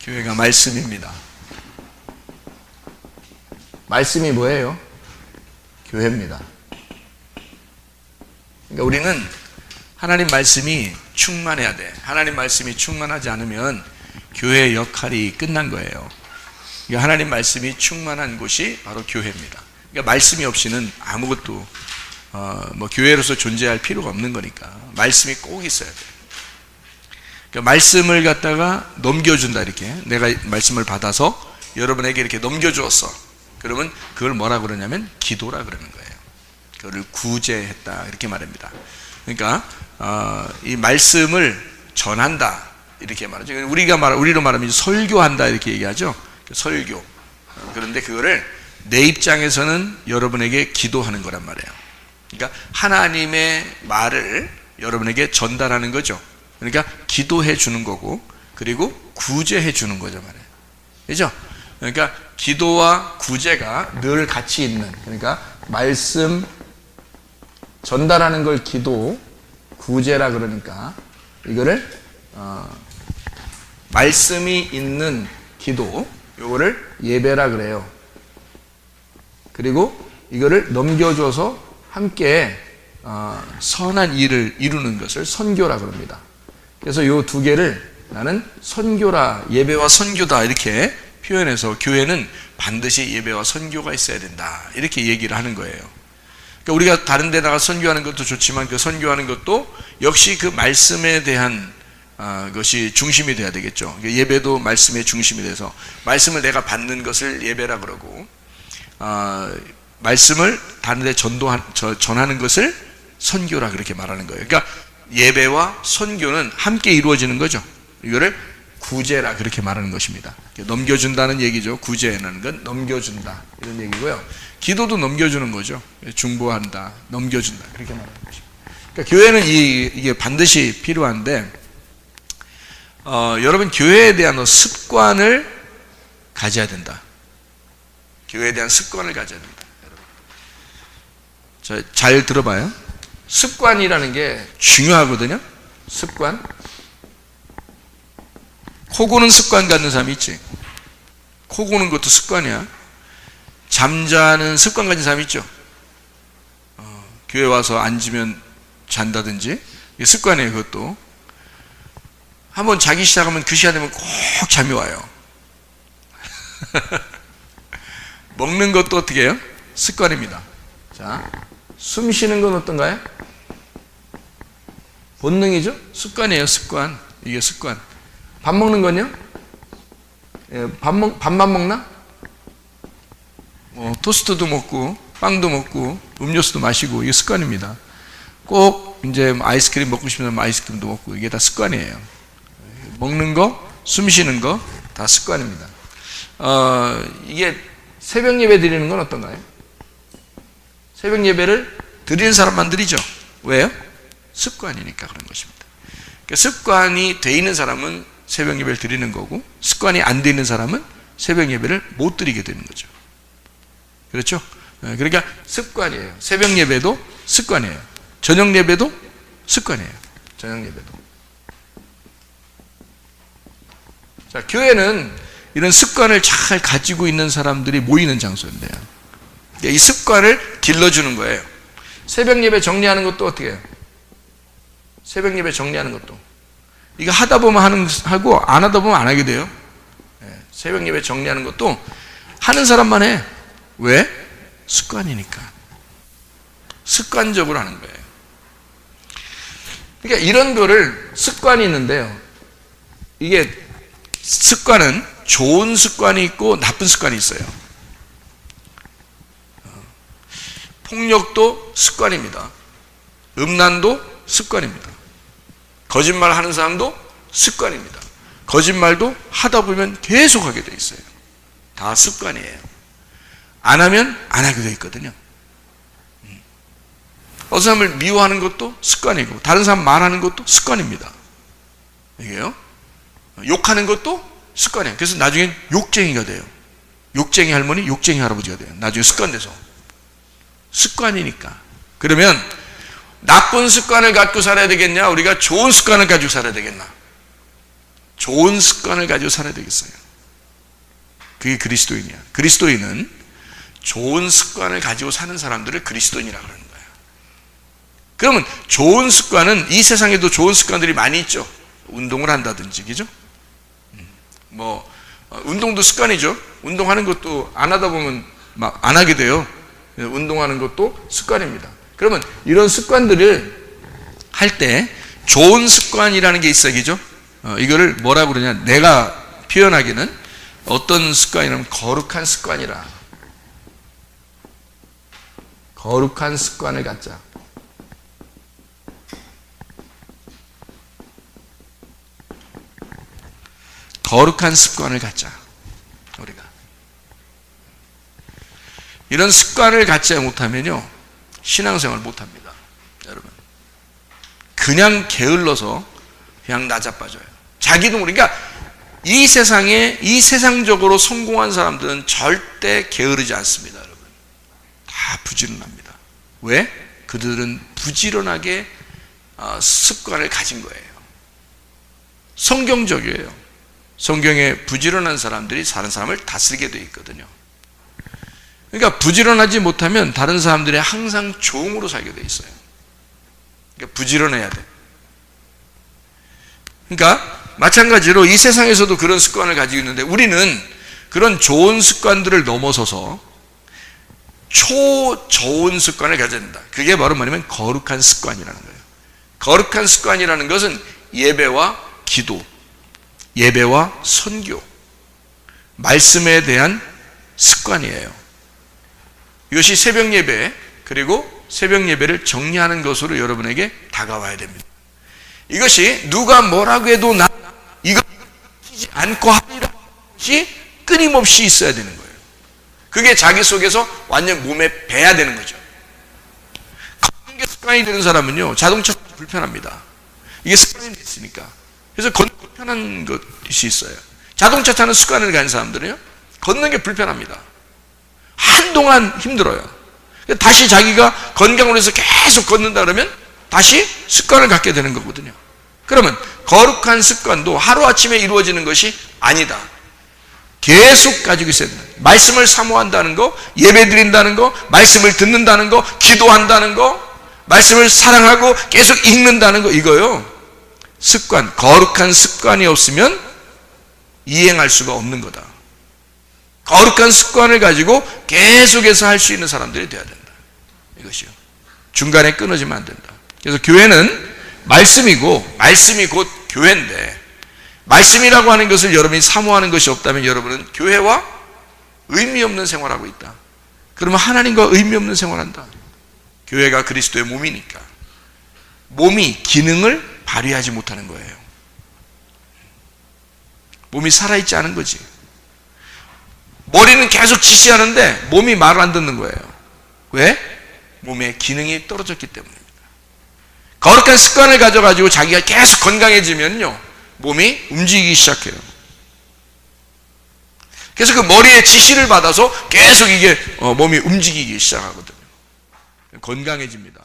교회가 말씀입니다. 말씀이 뭐예요? 교회입니다. 그러니까 우리는 하나님 말씀이 충만해야 돼. 하나님 말씀이 충만하지 않으면 교회의 역할이 끝난 거예요. 그러니까 하나님 말씀이 충만한 곳이 바로 교회입니다. 그러니까 말씀이 없이는 아무것도 교회로서 존재할 필요가 없는 거니까 말씀이 꼭 있어야 돼. 그러니까 말씀을 갖다가 넘겨준다. 이렇게 내가 말씀을 받아서 여러분에게 이렇게 넘겨주었어. 그러면 그걸 뭐라 그러냐면 기도라 그러는 거예요. 그거를 구제했다 이렇게 말합니다. 그러니까 이 말씀을 전한다 이렇게 말하죠. 우리로 말하면 설교한다 이렇게 얘기하죠. 설교. 그런데 그거를 내 입장에서는 여러분에게 기도하는 거란 말이에요. 그러니까 하나님의 말을 여러분에게 전달하는 거죠. 그러니까 기도해 주는 거고, 그리고 구제해 주는 거죠 말이에요. 그죠? 그러니까 기도와 구제가 늘 같이 있는, 그러니까 말씀 전달하는 걸 기도, 구제라 그러니까 이거를 말씀이 있는 기도, 요거를 예배라 그래요. 그리고 이거를 넘겨줘서 함께 선한 일을 이루는 것을 선교라 그럽니다. 그래서 요 두 개를 나는 선교라, 예배와 선교다 이렇게 표현해서 교회는 반드시 예배와 선교가 있어야 된다 이렇게 얘기를 하는 거예요. 그러니까 우리가 다른 데다가 선교하는 것도 좋지만 그 선교하는 것도 역시 그 말씀에 대한 것이 중심이 돼야 되겠죠. 예배도 말씀의 중심이 돼서 말씀을 내가 받는 것을 예배라 그러고, 말씀을 다른 데 전하는 것을 선교라 그렇게 말하는 거예요. 그러니까 예배와 선교는 함께 이루어지는 거죠. 이거를 구제라 그렇게 말하는 것입니다. 넘겨준다는 얘기죠. 구제라는 건 넘겨준다 이런 얘기고요. 기도도 넘겨주는 거죠. 중보한다, 넘겨준다 그렇게 말하는 것입니다. 그러니까 교회는 이게 반드시 필요한데, 여러분 교회에 대한 습관을 가져야 된다. 교회에 대한 습관을 가져야 된다. 자, 잘 들어봐요. 습관이라는 게 중요하거든요. 습관. 코 고는 습관 갖는 사람이 있지. 코 고는 것도 습관이야. 잠자는 습관 가진 사람이 있죠. 교회 와서 앉으면 잔다든지. 이게 습관이에요. 그것도. 한번 자기 시작하면 그 시간 되면 꼭 잠이 와요. 먹는 것도 어떻게 해요? 습관입니다. 자, 숨 쉬는 건 어떤가요? 본능이죠? 습관이에요. 습관. 이게 습관. 밥 먹는 건요? 밥만 먹나? 토스트도 먹고 빵도 먹고 음료수도 마시고 이게 습관입니다. 꼭 이제 아이스크림 먹고 싶으면 아이스크림도 먹고 이게 다 습관이에요. 먹는 거, 숨 쉬는 거 다 습관입니다. 이게 새벽 예배 드리는 건 어떤가요? 새벽 예배를 드리는 사람만 드리죠. 왜요? 습관이니까 그런 것입니다. 그러니까 습관이 돼 있는 사람은 새벽 예배를 드리는 거고, 습관이 안 돼 있는 사람은 새벽 예배를 못 드리게 되는 거죠. 그렇죠? 그러니까 습관이에요. 새벽 예배도 습관이에요. 저녁 예배도 습관이에요. 저녁 예배도. 자, 교회는 이런 습관을 잘 가지고 있는 사람들이 모이는 장소인데요. 이 습관을 길러주는 거예요. 새벽 예배 정리하는 것도 어떻게 해요? 새벽 예배 정리하는 것도. 이거 하다 보면 하고 안 하다 보면 안 하게 돼요. 새벽 예배 정리하는 것도 하는 사람만 해. 왜? 습관이니까. 습관적으로 하는 거예요. 그러니까 이런 거를 습관이 있는데요. 이게 습관은 좋은 습관이 있고 나쁜 습관이 있어요. 폭력도 습관입니다. 음란도 습관입니다. 거짓말 하는 사람도 습관입니다. 거짓말도 하다 보면 계속 하게 돼 있어요. 다 습관이에요. 안 하면 안 하게 돼 있거든요. 어떤 사람을 미워하는 것도 습관이고, 다른 사람 말하는 것도 습관입니다. 이게요. 욕하는 것도 습관이에요. 그래서 나중엔 욕쟁이가 돼요. 욕쟁이 할머니, 욕쟁이 할아버지가 돼요. 나중에 습관돼서. 습관이니까. 그러면 나쁜 습관을 갖고 살아야 되겠냐? 우리가 좋은 습관을 가지고 살아야 되겠나? 좋은 습관을 가지고 살아야 되겠어요? 그게 그리스도인이야. 그리스도인은 좋은 습관을 가지고 사는 사람들을 그리스도인이라고 하는 거예요. 그러면 좋은 습관은 이 세상에도 좋은 습관들이 많이 있죠. 운동을 한다든지, 그죠? 운동도 습관이죠. 운동하는 것도 안 하다 보면 막 안 하게 돼요. 운동하는 것도 습관입니다. 그러면 이런 습관들을 할 때 좋은 습관이라는 게 있어요, 그죠? 이거를 뭐라고 그러냐? 내가 표현하기는 어떤 습관이냐면 거룩한 습관이라. 거룩한 습관을 갖자. 거룩한 습관을 갖자. 우리가 이런 습관을 갖지 못하면요 신앙생활 못합니다. 여러분 그냥 게을러서 그냥 나자빠져요. 자기도 그러니까 이 세상에 이 세상적으로 성공한 사람들은 절대 게으르지 않습니다. 여러분 다 부지런합니다. 왜? 그들은 부지런하게 습관을 가진 거예요. 성경적이에요. 성경에 부지런한 사람들이 다른 사람을 다스리게 되어 있거든요. 그러니까 부지런하지 못하면 다른 사람들이 항상 종으로 살게 되어 있어요. 그러니까 부지런해야 돼. 그러니까 마찬가지로 이 세상에서도 그런 습관을 가지고 있는데 우리는 그런 좋은 습관들을 넘어서서 초좋은 습관을 가져야 된다. 그게 바로 뭐냐면 거룩한 습관이라는 거예요. 거룩한 습관이라는 것은 예배와 기도, 예배와 선교, 말씀에 대한 습관이에요. 이것이 새벽 예배 그리고 새벽 예배를 정리하는 것으로 여러분에게 다가와야 됩니다. 이것이 누가 뭐라고 해도 나 이거 지지 않고 하리라 것이 끊임없이 있어야 되는 거예요. 그게 자기 속에서 완전 몸에 배야 되는 거죠. 걷는 게 습관이 되는 사람은요 자동차 불편합니다. 이게 습관이 됐으니까. 그래서 걷는 게 불편한 것이 있어요. 자동차 타는 습관을 가진 사람들은요 걷는 게 불편합니다. 한동안 힘들어요. 다시 자기가 건강을 위해서 계속 걷는다 그러면 다시 습관을 갖게 되는 거거든요. 그러면 거룩한 습관도 하루아침에 이루어지는 것이 아니다. 계속 가지고 있어야 된다. 말씀을 사모한다는 거, 예배 드린다는 거, 말씀을 듣는다는 거, 기도한다는 거, 말씀을 사랑하고 계속 읽는다는 거, 이거요 습관, 거룩한 습관이 없으면 이행할 수가 없는 거다. 거룩한 습관을 가지고 계속해서 할 수 있는 사람들이 되어야 된다. 이것이요. 중간에 끊어지면 안 된다. 그래서 교회는 말씀이고 말씀이 곧 교회인데 말씀이라고 하는 것을 여러분이 사모하는 것이 없다면 여러분은 교회와 의미 없는 생활하고 있다. 그러면 하나님과 의미 없는 생활한다. 교회가 그리스도의 몸이니까 몸이 기능을 발휘하지 못하는 거예요. 몸이 살아있지 않은 거지. 머리는 계속 지시하는데 몸이 말을 안 듣는 거예요. 왜? 몸의 기능이 떨어졌기 때문입니다. 거룩한 습관을 가져가지고 자기가 계속 건강해지면요 몸이 움직이기 시작해요. 그래서 그 머리의 지시를 받아서 계속 이게 몸이 움직이기 시작하거든요. 건강해집니다.